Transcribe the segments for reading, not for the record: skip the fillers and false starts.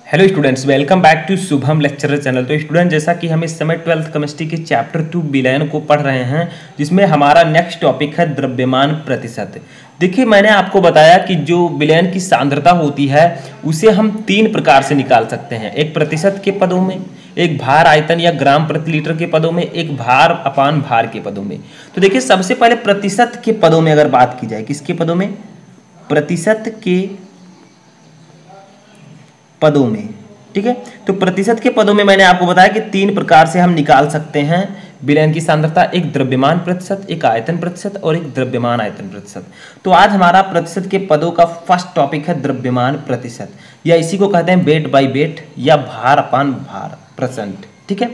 Hello students, welcome back to Shubham lecturer channel. तो student, जैसा कि हम इस समय 12th केमिस्ट्री के चैप्टर 2 विलयन को पढ़ रहे हैं, जिसमें हमारा नेक्स्ट टॉपिक है द्रव्यमान प्रतिशत। देखिए, मैंने आपको बताया कि जो विलयन की सांद्रता होती है उसे हम 3 प्रकार से निकाल सकते हैं। एक प्रतिशत के पदों में, एक भार आयतन या ग्राम प्रति लीटर के पदों में, एक भार अपान भार के पदों में। तो देखिए, सबसे पहले प्रतिशत के पदों में अगर बात की जाए, किसके पदों में? प्रतिशत के पदों में। ठीक है, तो प्रतिशत के पदों में मैंने आपको बताया कि 3 प्रकार से हम निकाल सकते हैं विलयन की सांद्रता। एक द्रव्यमान प्रतिशत, एक आयतन प्रतिशत और एक द्रव्यमान आयतन प्रतिशत। तो आज हमारा प्रतिशत के पदों का फर्स्ट टॉपिक है द्रव्यमान प्रतिशत, या इसी को कहते हैं वेट बाय वेट या भार अपान भार परसेंट। ठीक है,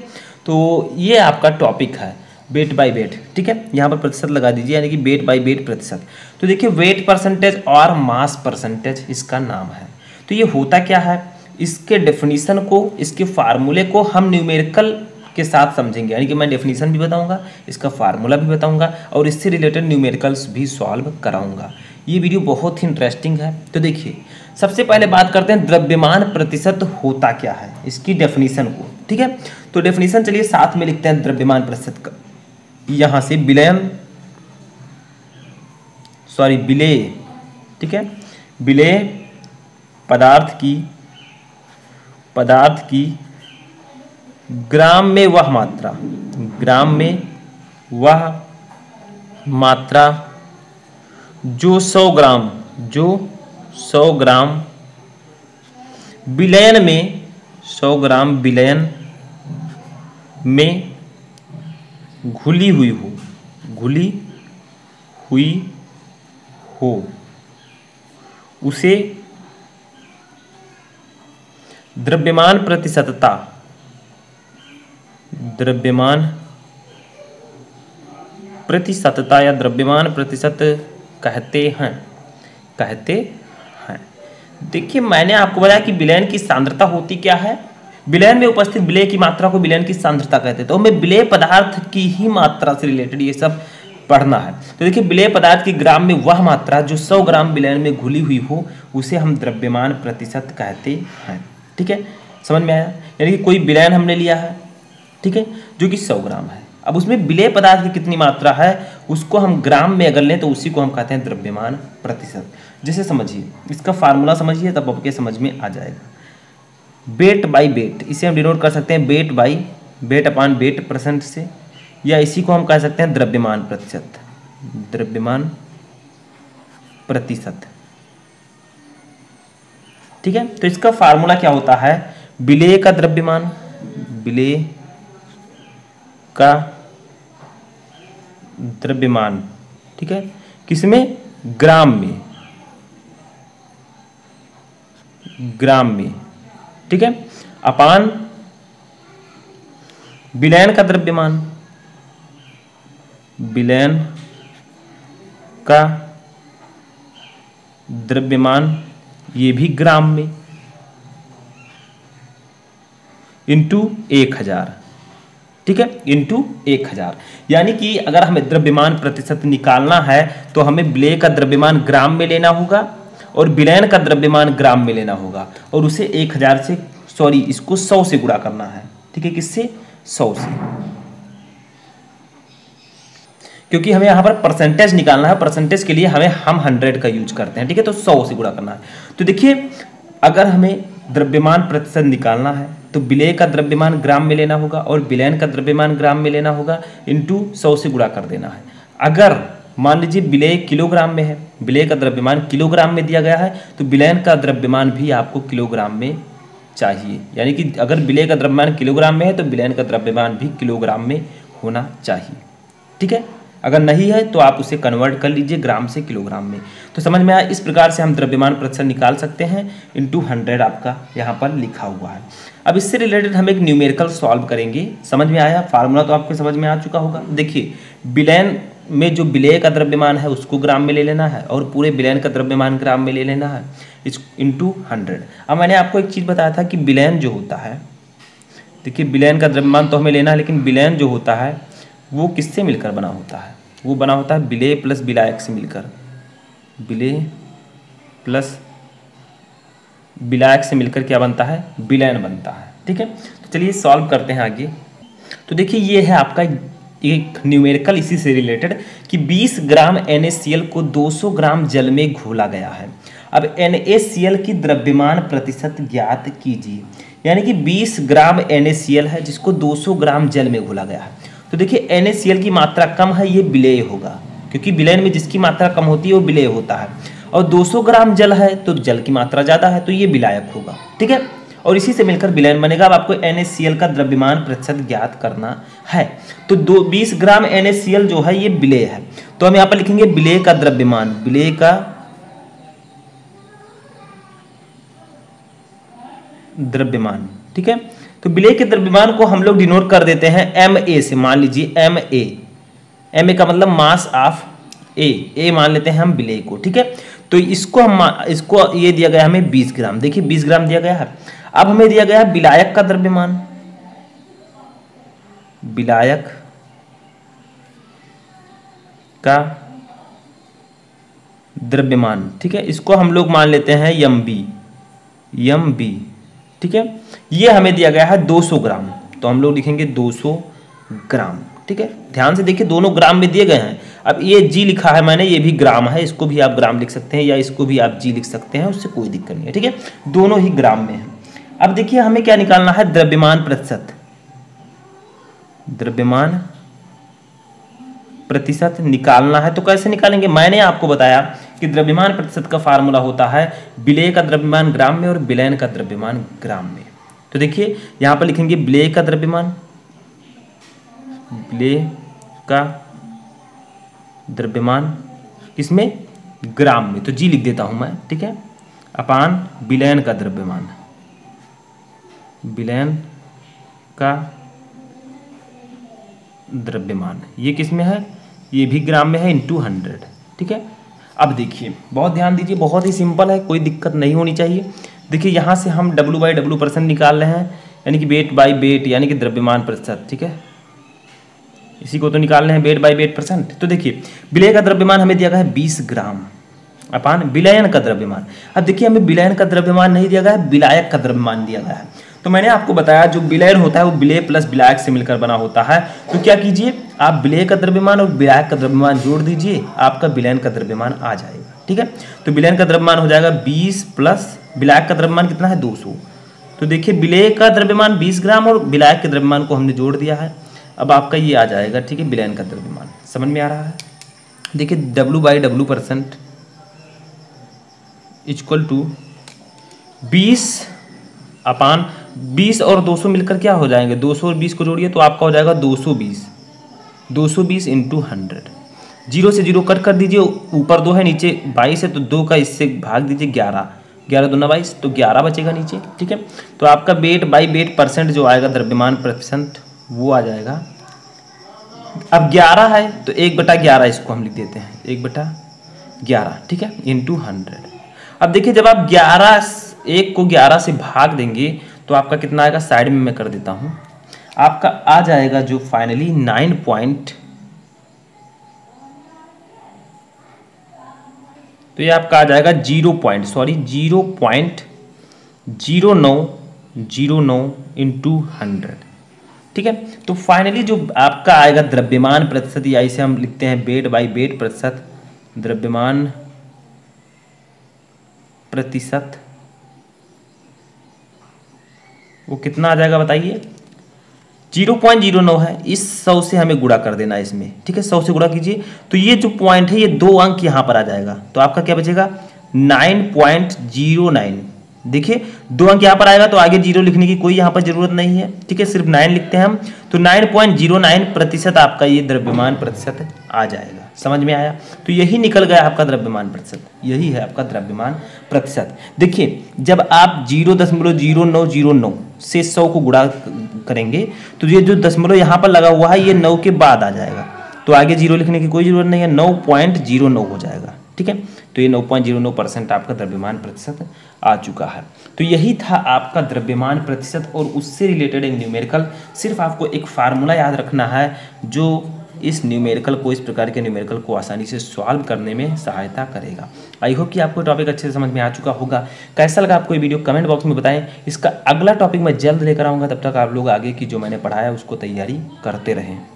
तो ये आपका टॉपिक है वेट बाय वेट। ठीक है, यहाँ पर प्रतिशत लगा दीजिए, यानी कि वेट बाय वेट प्रतिशत। तो देखिए, वेट परसेंटेज और मास परसेंटेज इसका नाम है। तो ये होता क्या है, इसके डेफिनीशन को, इसके फार्मूले को हम न्यूमेरिकल के साथ समझेंगे, यानी कि मैं डेफिनीशन भी बताऊंगा, इसका फार्मूला भी बताऊंगा और इससे रिलेटेड न्यूमेरिकल्स भी सॉल्व कराऊंगा। ये वीडियो बहुत ही इंटरेस्टिंग है। तो देखिए, सबसे पहले बात करते हैं द्रव्यमान प्रतिशत होता क्या है, इसकी डेफिनीशन को। ठीक है, तो डेफिनीशन चलिए साथ में लिखते हैं द्रव्यमान प्रतिशत का। यहाँ से विलयन, सॉरी विलेय, ठीक है, विलेय पदार्थ की ग्राम में वह मात्रा जो 100 ग्राम विलयन में 100 ग्राम विलयन में घुली हुई हो उसे द्रव्यमान प्रतिशतता या द्रव्यमान प्रतिशत कहते हैं। देखिए, मैंने आपको बताया कि विलयन की सांद्रता होती क्या है। विलयन में उपस्थित विलेय की मात्रा को विलयन की सांद्रता कहते हैं। तो हमें विलेय पदार्थ की ही मात्रा से रिलेटेड ये सब पढ़ना है। तो देखिए, विलेय पदार्थ की ग्राम में वह मात्रा जो 100 ग्राम विलयन में घुली हुई हो उसे हम द्रव्यमान प्रतिशत कहते हैं। ठीक है, समझ में आया? यानी कि कोई विलयन हमने लिया है, ठीक है, जो कि 100 ग्राम है। अब उसमें विलेय पदार्थ की कितनी मात्रा है उसको हम ग्राम में अगर लें तो उसी को हम कहते हैं द्रव्यमान प्रतिशत। जैसे समझिए, इसका फार्मूला समझिए, तब आपके समझ में आ जाएगा। वेट बाई वेट, इसे हम डिनोट कर सकते हैं weight by wait upon wait percent से, या इसी को हम कह सकते हैं द्रव्यमान प्रतिशत, द्रव्यमान प्रतिशत। ठीक है, तो इसका फार्मूला क्या होता है? विलेय का द्रव्यमान, विलेय का द्रव्यमान, ठीक है, किसमें? ग्राम में, ठीक है, अपान विलयन का द्रव्यमान, विलयन का द्रव्यमान ये भी ग्राम में, इंटू 1000। ठीक है, इंटू 1000। यानी कि अगर हमें द्रव्यमान प्रतिशत निकालना है तो हमें विलेय का द्रव्यमान ग्राम में लेना होगा और विलयन का द्रव्यमान ग्राम में लेना होगा, और उसे 1000 से, सॉरी, इसको 100 से गुणा करना है। ठीक है, किससे? 100 से, क्योंकि हमें यहाँ पर परसेंटेज निकालना है। परसेंटेज के लिए हम 100 का यूज करते हैं। ठीक है, तो 100 से गुणा करना है। तो देखिए, अगर हमें द्रव्यमान प्रतिशत निकालना है तो विलेय का द्रव्यमान ग्राम में लेना होगा और विलयन का द्रव्यमान ग्राम में लेना होगा, इंटू 100 से गुणा कर देना है। अगर मान लीजिए विलेय किलोग्राम में है, विलेय का द्रव्यमान किलोग्राम में दिया गया है, तो विलयन का द्रव्यमान भी आपको किलोग्राम में चाहिए। यानी कि अगर विलेय का द्रव्यमान किलोग्राम में है तो विलयन का द्रव्यमान भी किलोग्राम में होना चाहिए। ठीक है, अगर नहीं है तो आप उसे कन्वर्ट कर लीजिए ग्राम से किलोग्राम में। तो समझ में आया? इस प्रकार से हम द्रव्यमान प्रतिशत निकाल सकते हैं, इंटू 100 आपका यहाँ पर लिखा हुआ है। अब इससे रिलेटेड हम एक न्यूमेरिकल सॉल्व करेंगे। समझ में आया? फार्मूला तो आपको समझ में आ चुका होगा। देखिए, विलयन में जो विलेय का द्रव्यमान है उसको ग्राम में ले लेना है और पूरे विलयन का द्रव्यमान ग्राम में ले लेना है, इस इंटू 100। अब मैंने आपको एक चीज़ बताया था कि विलयन जो होता है, देखिए, विलयन का द्रव्यमान तो हमें लेना है, लेकिन विलयन जो होता है वो किससे मिलकर बना होता है? वो बना होता है विलेय प्लस विलायक से मिलकर, विलेय प्लस विलायक से मिलकर क्या बनता है, विलयन बनता है। ठीक है, तो चलिए सॉल्व करते हैं आगे। तो देखिए ये है आपका एक न्यूमेरिकल इसी से रिलेटेड कि 20 ग्राम NaCl को 200 ग्राम जल में घोला गया है। अब NaCl की द्रव्यमान प्रतिशत ज्ञात कीजिए। यानी कि 20 ग्राम NaCl है जिसको 200 ग्राम जल में घोला गया है। तो देखिए NaCl की मात्रा कम है, ये विलेय होगा, क्योंकि विलयन में जिसकी मात्रा कम होती है वो विलेय होता है। और 200 ग्राम जल है तो जल की मात्रा ज़्यादा है तो ये विलायक होगा। ठीक है, और इसी से मिलकर विलयन बनेगा। अब आपको NaCl का द्रव्यमान प्रतिशत ज्ञात करना है। तो 20 ग्राम NaCl जो है ये विलेय है, तो हम यहाँ पर लिखेंगे विलेय का द्रव्यमान, विलेय का द्रव्यमान। ठीक है, तो विलेय के द्रव्यमान को हम लोग डिनोट कर देते हैं Ma से। मान लीजिए Ma का मतलब मास ऑफ A मान लेते हैं हम विलेय को। ठीक है, तो इसको ये दिया गया हमें 20 ग्राम। देखिए 20 ग्राम दिया गया है। अब हमें दिया गया है विलायक का द्रव्यमान, विलायक का द्रव्यमान। ठीक है, इसको हम लोग मान लेते हैं MB। ठीक है, ये हमें दिया गया है 200 ग्राम, तो हम लोग लिखेंगे 200 ग्राम। ठीक है, ध्यान से देखिए दोनों ग्राम में दिए गए हैं। अब ये G लिखा है मैंने, ये भी ग्राम है, इसको भी आप ग्राम लिख सकते हैं या इसको भी आप G लिख सकते हैं, उससे कोई दिक्कत नहीं है। ठीक है, दोनों ही ग्राम में है। अब देखिए हमें क्या निकालना है, द्रव्यमान प्रतिशत। द्रव्यमान प्रतिशत निकालना है, तो कैसे निकालेंगे? मैंने आपको बताया कि द्रव्यमान प्रतिशत का फार्मूला होता है विलेय का द्रव्यमान ग्राम में और विलयन का द्रव्यमान ग्राम में। तो देखिए यहां पर लिखेंगे विलेय का द्रव्यमान, विलेय का द्रव्यमान किसमें, ग्राम में, तो G लिख देता हूं मैं। ठीक है, अपान विलयन का द्रव्यमान, विलयन का द्रव्यमान ये किस में है, ये भी ग्राम में है, इंटू 100। ठीक है, अब देखिए बहुत ध्यान दीजिए, बहुत ही सिंपल है, कोई दिक्कत नहीं होनी चाहिए। देखिए यहाँ से हम W/W% निकाल रहे हैं, यानी कि वेट बाई वेट, यानी कि द्रव्यमान प्रतिशत। ठीक है, इसी को तो निकाल रहे हैं वेट बाई वेट %। तो देखिए विलेय का द्रव्यमान हमें दिया गया है 20 ग्राम अपान विलयन का द्रव्यमान। अब देखिए हमें विलयन का द्रव्यमान नहीं दिया गया है, विलायक का द्रव्यमान दिया गया है। तो मैंने आपको बताया जो विलयन होता है वो विलेय प्लस विलायक से मिलकर बना होता है। तो क्या कीजिए, आप विलेय का द्रव्यमान और विलायक का द्रव्यमान जोड़ दीजिए, आपका विलयन का द्रव्यमान आ जाएगा। ठीक है, तो विलयन का द्रव्यमान हो जाएगा 20 प्लस विलायक का द्रव्यमान कितना है, 200। तो देखिए विलेय का द्रव्यमान 20 ग्राम और विलायक के द्रव्यमान को हमने जोड़ दिया है। अब आपका ये आ जाएगा। ठीक है, विलयन का द्रव्यमान समझ में आ रहा है। देखिए W/W% इक्वल टू 20 अपान 20 और 200 मिलकर क्या हो जाएंगे, 200 और 20 को जोड़िए तो आपका हो जाएगा 220 इंटू 100। 0 से 0 कट कर दीजिए, ऊपर 2 है नीचे 22 है, तो 2 का इससे भाग दीजिए 11, 11 दूना 22, तो 11 बचेगा नीचे। ठीक है, तो आपका वेट बाई वेट % जो आएगा द्रव्यमान प्रतिशत वो आ जाएगा। अब 11 है तो 1/11 इसको हम लिख देते हैं, 1/11। ठीक है, इंटू 100। अब देखिए जब आप 1 को 11 से भाग देंगे तो आपका कितना आएगा, साइड में मैं कर देता हूं, आपका आ जाएगा जो फाइनली 9 तो ये आपका आ जाएगा 0.0909 इंटू 100। ठीक है, तो फाइनली जो आपका आएगा द्रव्यमान प्रतिशत, या इसे हम लिखते हैं वेट बाई वेट प्रतिशत, द्रव्यमान प्रतिशत वो कितना आ जाएगा बताइए, 0.09 है। इस 100 से हमें गुणा कर देना है इसमें। ठीक है, 100 से गुणा कीजिए तो ये जो पॉइंट है ये 2 अंक यहाँ पर आ जाएगा, तो आपका क्या बचेगा 9.09। देखिए 2 अंक यहाँ पर आएगा तो आगे 0 लिखने की कोई यहाँ पर जरूरत नहीं है। ठीक है, सिर्फ 9 लिखते हैं हम, तो 9.09% आपका ये द्रव्यमान प्रतिशत आ जाएगा। समझ में आया? तो यही निकल गया आपका द्रव्यमान प्रतिशत, यही है आपका द्रव्यमान प्रतिशत। देखिए जब आप 0.0909 से 100 को गुणा करेंगे तो ये जो दशमलव यहाँ पर लगा हुआ है ये 9 के बाद आ जाएगा, तो आगे 0 लिखने की कोई जरूरत नहीं है, 9.09 हो जाएगा। ठीक है, तो ये 9.09% आपका द्रव्यमान प्रतिशत आ चुका है। तो यही था आपका द्रव्यमान प्रतिशत और उससे रिलेटेड एक न्यूमेरिकल। सिर्फ आपको एक फार्मूला याद रखना है जो इस न्यूमेरिकल को, इस प्रकार के न्यूमेरिकल को आसानी से सॉल्व करने में सहायता करेगा। आई होप कि आपको टॉपिक अच्छे से समझ में आ चुका होगा। कैसा लगा आपको ये वीडियो कमेंट बॉक्स में बताएं। इसका अगला टॉपिक मैं जल्द लेकर आऊँगा, तब तक आप लोग आगे की जो मैंने पढ़ाया उसको तैयारी करते रहें।